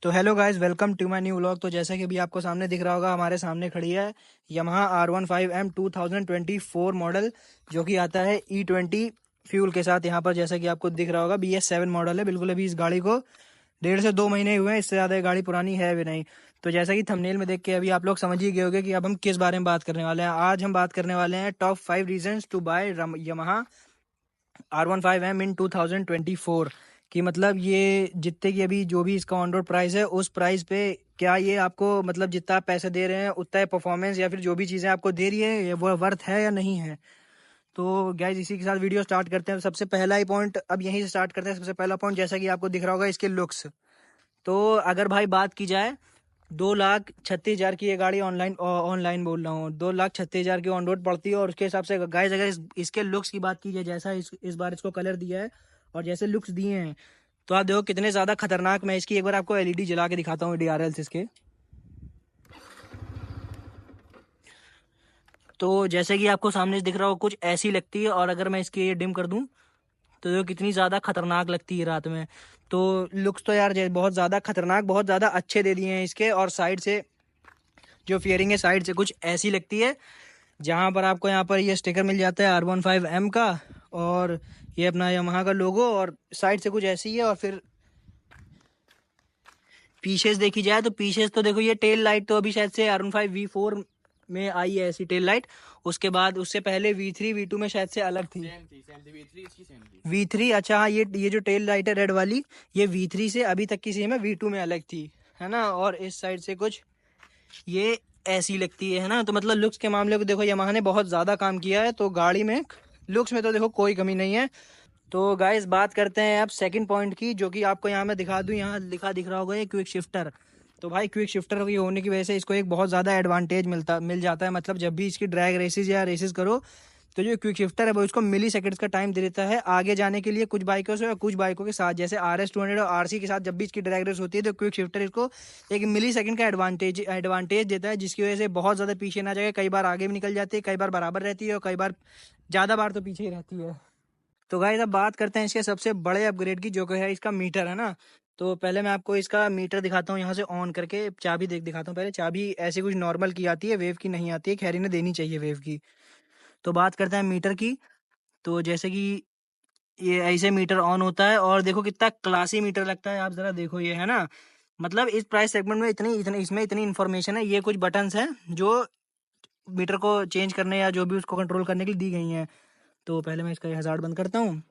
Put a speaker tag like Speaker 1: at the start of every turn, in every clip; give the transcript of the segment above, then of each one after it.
Speaker 1: तो hello guys, welcome to my new vlog. तो जैसा कि अभी आपको सामने दिख रहा होगा, हमारे सामने खड़ी है Yamaha R15M 2024 मॉडल, जो कि आता है E20 फ्यूल के साथ। यहाँ पर जैसा कि आपको दिख रहा होगा BS7 मॉडल है बिल्कुल। अभी इस गाड़ी को 1.5 से 2 महीने हुए हैं, इससे ज़्यादा ये गाड़ी पुरानी है भी नहीं। तो जैसा कि थंबनेल में देख के अभी आप लोग समझ ही गए होंगे कि अब हम किस बारे में बात करने वाले हैं। आज हम बात करने वाले हैं top 5 reasons to buy Yamaha R15M in 2024 कि मतलब ये जितने की अभी जो भी इसका ऑन रोड प्राइस है, उस प्राइस पे क्या ये आपको मतलब जितना आप पैसे दे रहे हैं उतना परफॉर्मेंस या फिर जो भी चीज़ें आपको दे रही है वो वर्थ है या नहीं है। तो गाइज इसी के साथ वीडियो स्टार्ट करते हैं। सबसे पहला ही पॉइंट अब यहीं से स्टार्ट करते हैं। सबसे पहला पॉइंट जैसा कि आपको दिख रहा होगा, इसके लुक्स। तो अगर भाई बात की जाए, 2,36,000 की ये गाड़ी ऑनलाइन ऑनलाइन बोल रहा हूँ, 2,36,000 की ऑन रोड पड़ती है। और उसके हिसाब से गाइस अगर इसके लुक्स की बात की जाए, जैसा इस बार इसको कलर दिया है और जैसे लुक्स दिए हैं, तो आप देखो कितने ज़्यादा खतरनाक। मैं इसकी एक बार आपको एलईडी जला के दिखाता हूँ DRLs इसके। तो जैसे कि आपको सामने से दिख रहा हो, कुछ ऐसी लगती है। और अगर मैं इसकी ये डिम कर दूँ तो देखो कितनी ज़्यादा खतरनाक लगती है रात में। तो लुक्स तो यार बहुत ज़्यादा खतरनाक, बहुत ज़्यादा अच्छे दे दिए हैं इसके। और साइड से जो फेयरिंग है, साइड से कुछ ऐसी लगती है, जहाँ पर आपको यहाँ पर ये स्टिकर मिल जाता है R15M का, और ये अपना Yamaha का लोगो, और साइड से कुछ ऐसी है। और फिर पीछे से देखी जाए तो पीछे से तो देखो, ये टेल लाइट तो अभी शायद से R15 V4 में आई है ऐसी टेल लाइट। उसके बाद उससे पहले V3 V2 में शायद से अलग थी। V3, अच्छा हाँ, ये जो टेल लाइट है रेड वाली, ये V3 से अभी तक की सेम है, V2 में अलग थी, है ना। और इस साइड से कुछ ये ऐसी लगती है ना। तो मतलब लुक्स के मामले को देखो, Yamaha ने बहुत ज़्यादा काम किया है। तो गाड़ी में लुक्स में तो देखो कोई कमी नहीं है। तो गाइस बात करते हैं अब सेकंड पॉइंट की, जो कि आपको यहाँ मैं दिखा दूँ। यहाँ लिखा दिख रहा होगा ये क्विक शिफ्टर। तो भाई क्विक शिफ्टर की होने की वजह से इसको एक बहुत ज़्यादा एडवांटेज मिल जाता है। मतलब जब भी इसकी ड्रैग रेसेस या रेसेस करो, तो जो क्विक शिफ्टर है वो इसको मिली सेकंड्स का टाइम दे देता है आगे जाने के लिए, कुछ बाइकों से और कुछ बाइकों के साथ। जैसे RS 200 और RC के साथ जब भी इसकी ड्रैग रेस होती है, तो क्विक शिफ्टर इसको एक मिली सेकंड का एडवांटेज देता है, जिसकी वजह से बहुत ज़्यादा पीछे ना जाए। कई बार आगे भी निकल जाती है, कई बार बराबर रहती है, और कई बार ज़्यादा बार तो पीछे ही रहती है। तो गाइस अब बात करते हैं इसके सबसे बड़े अपग्रेड की, जो कि है इसका मीटर, है ना। तो पहले मैं आपको इसका मीटर दिखाता हूँ, यहाँ से ऑन करके चाबी दिखाता हूँ। पहले चाबी ऐसी कुछ नॉर्मल की आती है, वेव की नहीं आती है। खैर इन्हें देनी चाहिए वेव की। तो बात करते हैं मीटर की। तो जैसे कि ये ऐसे मीटर ऑन होता है, और देखो कितना क्लासी मीटर लगता है। आप जरा देखो ये, है ना। मतलब इस प्राइस सेगमेंट में इतनी इतनी इसमें इतनी इन्फॉर्मेशन है। ये कुछ बटन्स हैं जो मीटर को चेंज करने या जो भी उसको कंट्रोल करने के लिए दी गई हैं। तो पहले मैं इसका हज़ार्ड बंद करता हूँ।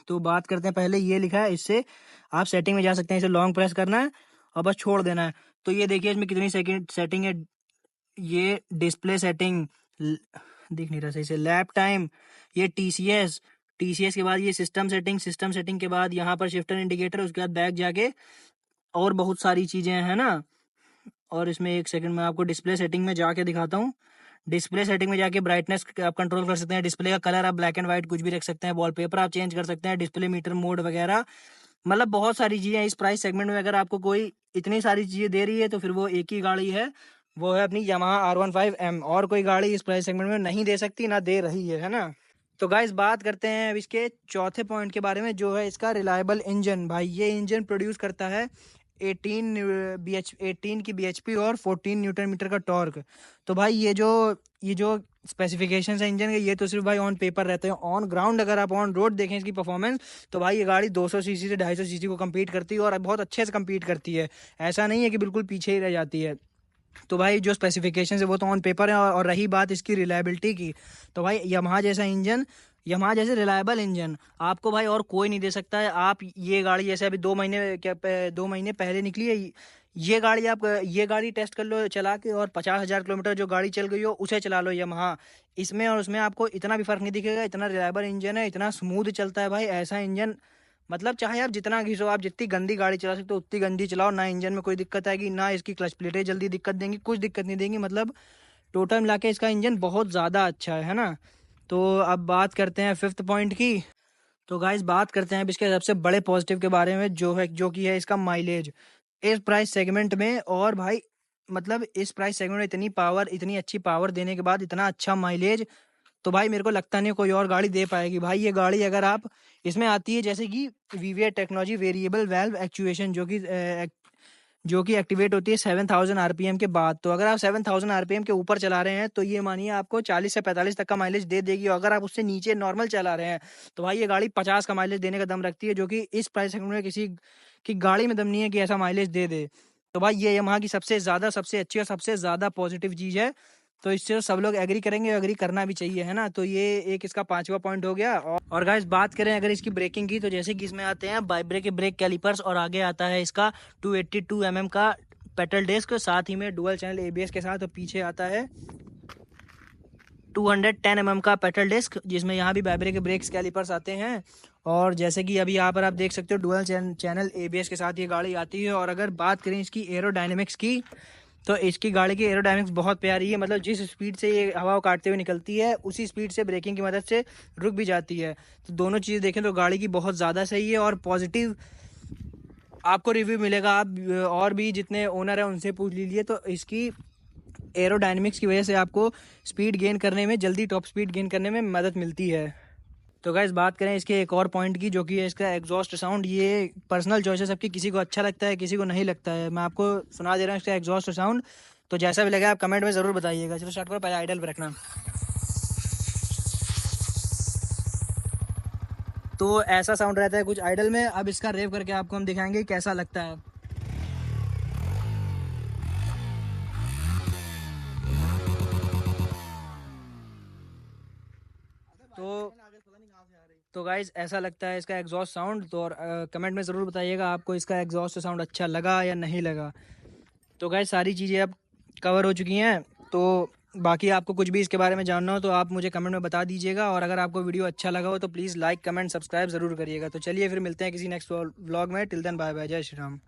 Speaker 1: तो बात करते हैं, पहले ये लिखा है, इससे आप सेटिंग में जा सकते हैं। इसे लॉन्ग प्रेस करना है और बस छोड़ देना है। तो ये देखिए इसमें कितनी सेकंड सेटिंग है। ये डिस्प्ले सेटिंग, दिख नहीं रहा सही से, लैप टाइम, ये टीसीएस के बाद ये सिस्टम सेटिंग के बाद यहाँ पर शिफ्टर इंडिकेटर, उसके बाद बैक जाके और बहुत सारी चीजें हैं ना। और इसमें एक सेकंड में आपको डिस्प्ले सेटिंग में जाके दिखाता हूँ। डिस्प्ले सेटिंग में जाके ब्राइटनेस आप कंट्रोल कर सकते हैं, डिस्प्ले का कलर आप ब्लैक एंड व्हाइट कुछ भी रख सकते हैं, वॉलपेपर आप चेंज कर सकते हैं, डिस्प्ले मीटर मोड वगैरह। मतलब बहुत सारी चीजें इस प्राइस सेगमेंट में। अगर आपको कोई इतनी सारी चीजें दे रही है, तो फिर वो एक ही गाड़ी है, वो है अपनी Yamaha R15M। और कोई गाड़ी इस प्राइस सेगमेंट में नहीं दे सकती, ना दे रही है ना। तो गाइस बात करते हैं अब इसके चौथे पॉइंट के बारे में, जो है इसका रिलायबल इंजन। भाई ये इंजन प्रोड्यूस करता है 18 की BHP और 14 न्यूटन मीटर का टॉर्क। तो भाई ये जो स्पेसिफिकेशन है इंजन के, ये तो सिर्फ भाई ऑन पेपर रहते हैं। ऑन ग्राउंड अगर आप ऑन रोड देखें इसकी परफॉर्मेंस, तो भाई ये गाड़ी 200 सीसी से 250 सीसी को कम्पीट करती है, और बहुत अच्छे से कम्पीट करती है। ऐसा नहीं है कि बिल्कुल पीछे ही रह जाती है। तो भाई जो स्पेसिफिकेशन है वो तो ऑन पेपर है। और रही बात इसकी रिलायबिलिटी की, तो भाई यमहा जैसे रिलायबल इंजन आपको भाई और कोई नहीं दे सकता है। आप ये गाड़ी जैसे अभी 2 महीने पहले निकली है, ये गाड़ी टेस्ट कर लो चला के, और 50,000 किलोमीटर जो गाड़ी चल गई हो उसे चला लो यमहा। इसमें और उसमें आपको इतना भी फर्क नहीं दिखेगा। इतना रिलायबल इंजन है, इतना स्मूथ चलता है भाई। ऐसा इंजन मतलब चाहे आप जितना घिसो, आप जितनी गंदी गाड़ी चला सकते हो उतनी गंदी चलाओ, ना इंजन में कोई दिक्कत आएगी, ना इसकी क्लच प्लेटें जल्दी दिक्कत देंगी, कुछ दिक्कत नहीं देंगी। मतलब टोटल मिला के इसका इंजन बहुत ज़्यादा अच्छा है ना। तो अब बात करते हैं फिफ्थ पॉइंट की। तो गाइस बात करते हैं अब इसके सबसे बड़े पॉजिटिव के बारे में, जो कि है इसका माइलेज इस प्राइस सेगमेंट में। और भाई मतलब इस प्राइस सेगमेंट में इतनी अच्छी पावर देने के बाद इतना अच्छा माइलेज, तो भाई मेरे को लगता नहीं कोई और गाड़ी दे पाएगी। भाई ये गाड़ी अगर आप इसमें आती है, जैसे कि VVA technology, variable valve actuation, जो कि जो कि एक्टिवेट होती है 7000 आरपीएम के बाद। तो अगर आप 7000 आरपीएम के ऊपर चला रहे हैं तो ये मानिए आपको 40 से 45 तक का माइलेज दे देगी। और अगर आप उससे नीचे नॉर्मल चला रहे हैं तो भाई ये गाड़ी 50 का माइलेज देने का दम रखती है, जो कि इस प्राइस सेगमेंट में किसी की गाड़ी में दम नहीं है कि ऐसा माइलेज दे दे। तो भाई ये यामाहा की सबसे ज़्यादा, सबसे अच्छी और सबसे ज़्यादा पॉजिटिव चीज़ है। तो इससे तो सब लोग एग्री करेंगे, एग्री करना भी चाहिए, है ना। तो ये एक इसका 5वां पॉइंट हो गया। और गाइस बात करें अगर इसकी ब्रेकिंग की, तो जैसे कि इसमें आते हैं बाइब्रे के ब्रेक कैलिपर्स, और आगे आता है इसका 282 का पेडल डिस्क, साथ ही में डुअल चैनल एबीएस के साथ। और पीछे आता है 210 का पेडल डिस्क, जिसमें यहाँ भी बाइब्रे के ब्रेक्स कैलिपर्स आते हैं। और जैसे कि अभी यहाँ पर आप देख सकते हो डुअल चैनल एबीएस के साथ ये गाड़ी आती है। और अगर बात करें इसकी एरोडायनेमिक्स की, तो इसकी गाड़ी की एरोडायनेमिक्स बहुत प्यारी है। मतलब जिस स्पीड से ये हवा को काटते हुए निकलती है, उसी स्पीड से ब्रेकिंग की मदद से रुक भी जाती है। तो दोनों चीज़ देखें तो गाड़ी की बहुत ज़्यादा सही है और पॉजिटिव आपको रिव्यू मिलेगा। आप और भी जितने ओनर हैं उनसे पूछ लीजिए, तो इसकी एरोडायनेमिक्स की वजह से आपको स्पीड गेन करने में, जल्दी टॉप स्पीड गेन करने में मदद मिलती है। तो गाइस बात करें इसके एक और पॉइंट की, जो कि है इसका एग्जॉस्ट साउंड। ये पर्सनल चॉइस है सबकी, किसी को अच्छा लगता है, किसी को नहीं लगता है। मैं आपको सुना दे रहा हूँ इसका एग्जॉस्ट साउंड, तो जैसा भी लगा आप कमेंट में ज़रूर बताइएगा। चलो स्टार्ट करो, पहले आइडल पे रखना। तो ऐसा साउंड रहता है कुछ आइडल में। अब इसका रेव करके आपको हम दिखाएंगे कैसा लगता है। तो गाइज ऐसा लगता है इसका एग्जॉस्ट साउंड। तो और कमेंट में ज़रूर बताइएगा आपको इसका एग्जॉस्ट साउंड अच्छा लगा या नहीं लगा। तो गाइज सारी चीज़ें अब कवर हो चुकी हैं। तो बाकी आपको कुछ भी इसके बारे में जानना हो तो आप मुझे कमेंट में बता दीजिएगा। और अगर आपको वीडियो अच्छा लगा हो तो प्लीज़ लाइक, कमेंट, सब्सक्राइब ज़रूर करिएगा। तो चलिए फिर मिलते हैं किसी नेक्स्ट व्लॉग में। टिल देन बाय बाय, जय श्री राम।